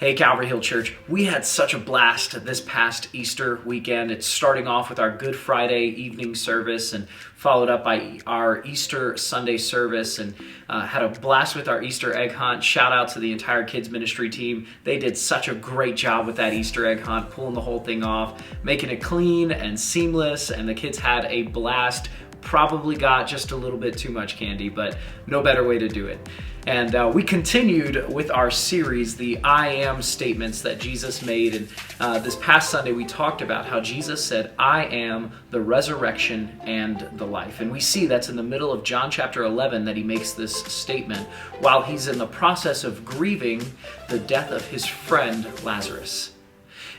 Hey Calvary Hill Church, we had such a blast this past Easter weekend. It's starting off with our Good Friday evening service and followed up by our Easter Sunday service, and had a blast with our Easter egg hunt. Shout out to the entire kids ministry team. They did such a great job with that Easter egg hunt, pulling the whole thing off, making it clean and seamless, and the kids had a blast. Probably got just a little bit too much candy, but no better way to do it. And we continued with our series, the I am statements that Jesus made. And this past Sunday, we talked about how Jesus said, I am the resurrection and the life. And we see that's in the middle of John chapter 11 that he makes this statement while he's in the process of grieving the death of his friend Lazarus.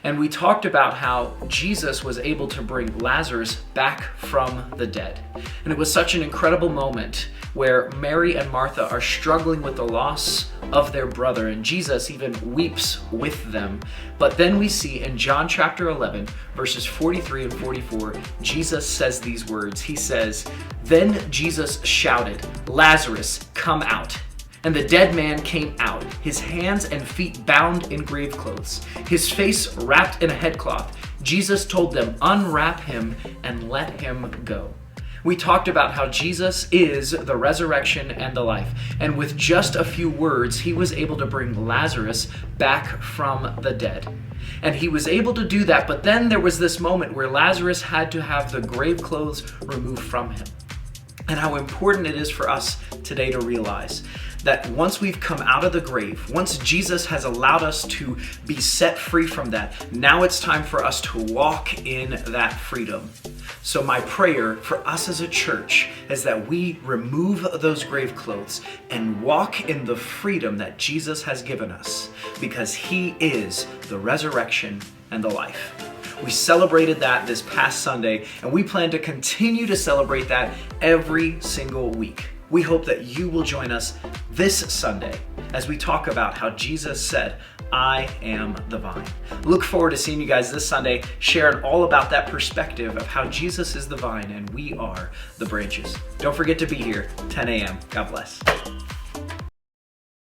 And we talked about how Jesus was able to bring Lazarus back from the dead. And it was such an incredible moment where Mary and Martha are struggling with the loss of their brother, and Jesus even weeps with them. But then we see in John chapter 11, verses 43 and 44, Jesus says these words. He says, "Then Jesus shouted, 'Lazarus, come out.' And the dead man came out, his hands and feet bound in grave clothes, his face wrapped in a headcloth. Jesus told them, 'Unwrap him and let him go.'" We talked about how Jesus is the resurrection and the life. And with just a few words, he was able to bring Lazarus back from the dead. And he was able to do that, but then there was this moment where Lazarus had to have the grave clothes removed from him. And how important it is for us today to realize that once we've come out of the grave, once Jesus has allowed us to be set free from that, now it's time for us to walk in that freedom. So my prayer for us as a church is that we remove those grave clothes and walk in the freedom that Jesus has given us, because he is the resurrection and the life. We celebrated that this past Sunday, and we plan to continue to celebrate that every single week. We hope that you will join us this Sunday as we talk about how Jesus said, I am the vine. Look forward to seeing you guys this Sunday, sharing all about that perspective of how Jesus is the vine and we are the branches. Don't forget to be here, 10 a.m. God bless.